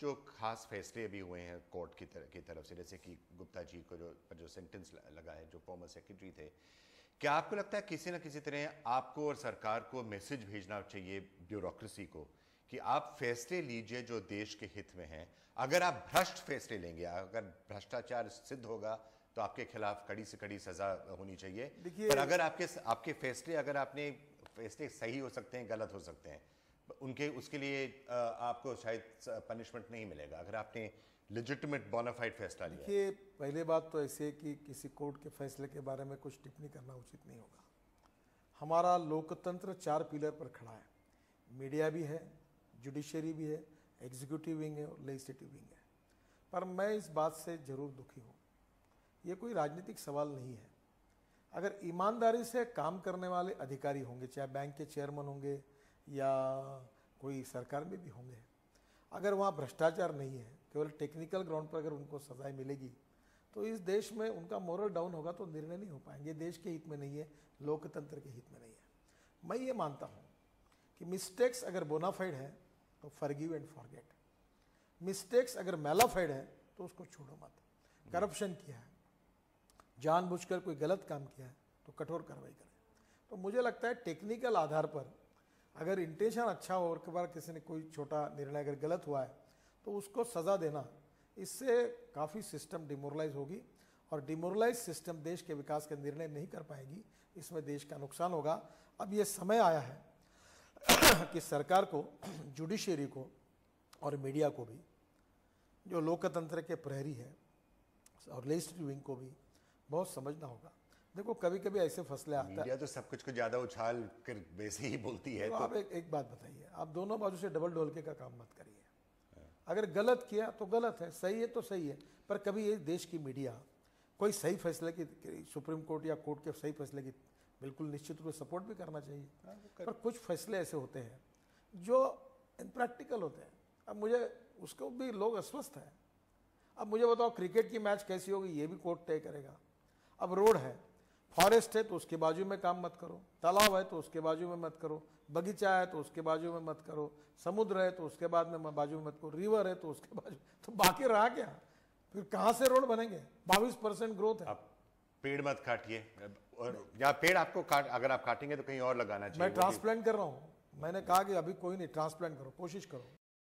जो खास फैसले अभी हुए हैं कोर्ट की तरफ से, जैसे कि गुप्ता जी को जो सेंटेंस लगा है, जो फॉर्मर सेक्रेटरी थे, क्या आपको लगता है किसी न किसी तरह आपको और सरकार को मैसेज भेजना चाहिए ब्यूरोक्रेसी को कि आप फैसले लीजिए जो देश के हित में हैं? अगर आप भ्रष्ट फैसले लेंगे, अगर भ्रष्टाचार सिद्ध होगा तो आपके खिलाफ कड़ी से कड़ी सजा होनी चाहिए। पर अगर आपके फैसले, अगर आपने फैसले सही हो सकते हैं, गलत हो सकते हैं, उनके उसके लिए आपको शायद पनिशमेंट नहीं मिलेगा अगर आपने लेजिटिमेट बोनाफाइड फैसला लिया। देखिए, पहले बात तो ऐसे है कि किसी कोर्ट के फैसले के बारे में कुछ टिप्पणी करना उचित नहीं होगा। हमारा लोकतंत्र 4 पिलर पर खड़ा है। मीडिया भी है, जुडिशरी भी है, एग्जीक्यूटिव विंग है और लेजिस्लेटिव विंग है। पर मैं इस बात से जरूर दुखी हूँ। ये कोई राजनीतिक सवाल नहीं है। अगर ईमानदारी से काम करने वाले अधिकारी होंगे, चाहे बैंक के चेयरमैन होंगे या कोई सरकार में भी होंगे, अगर वहाँ भ्रष्टाचार नहीं है, केवल टेक्निकल ग्राउंड पर अगर उनको सजाएं मिलेगी, तो इस देश में उनका मोरल डाउन होगा तो निर्णय नहीं हो पाएंगे। देश के हित में नहीं है, लोकतंत्र के हित में नहीं है। मैं ये मानता हूँ कि मिस्टेक्स अगर बोनाफाइड है तो फॉरगिव एंड फॉरगेट। मिस्टेक्स अगर मैलाफाइड है तो उसको छोड़ो मत। करप्शन किया है, जानबूझकर कोई गलत काम किया है तो कठोर कार्रवाई करें। तो मुझे लगता है टेक्निकल आधार पर अगर इंटेंशन अच्छा हो और के बार किसी ने कोई छोटा निर्णय अगर गलत हुआ है तो उसको सज़ा देना, इससे काफ़ी सिस्टम डिमोरलाइज होगी और डिमोरलाइज सिस्टम देश के विकास का निर्णय नहीं कर पाएगी। इसमें देश का नुकसान होगा। अब ये समय आया है कि सरकार को, जुडिशरी को और मीडिया को भी, जो लोकतंत्र के प्रहरी है, और लेजिस्लेटिव विंग को भी बहुत समझना होगा। देखो, कभी कभी ऐसे फैसले आता है, मीडिया तो सब कुछ को ज्यादा उछाल कर वैसे ही बोलती है। तो आप एक बात बताइए, आप दोनों बाजू से डबल ढोलके का काम मत करिए। अगर गलत किया तो गलत है, सही है तो सही है। पर कभी ये देश की मीडिया कोई सही फैसले की, सुप्रीम कोर्ट या कोर्ट के सही फैसले की बिल्कुल निश्चित रूप से सपोर्ट भी करना चाहिए। पर कुछ फैसले ऐसे होते हैं जो इनप्रैक्टिकल होते हैं। अब मुझे उसको भी लोग अस्वस्थ हैं। अब मुझे बताओ, क्रिकेट की मैच कैसी होगी ये भी कोर्ट तय करेगा। अब रोड है, फॉरेस्ट है तो उसके बाजू में काम मत करो, तालाब है तो उसके बाजू में मत करो, बगीचा है तो उसके बाजू में मत करो, समुद्र है तो उसके बाद में बाजू में मत करो, रिवर है तो उसके बाजू, तो बाकी रहा क्या? फिर कहाँ से रोड बनेंगे? 22% ग्रोथ है। आप पेड़ मत काटिए, और या पेड़ आपको अगर आप काटेंगे तो कहीं और लगाना चाहिए। मैं ट्रांसप्लांट कर रहा हूँ। मैंने कहा कि अभी कोई नहीं, ट्रांसप्लांट करो, कोशिश करो।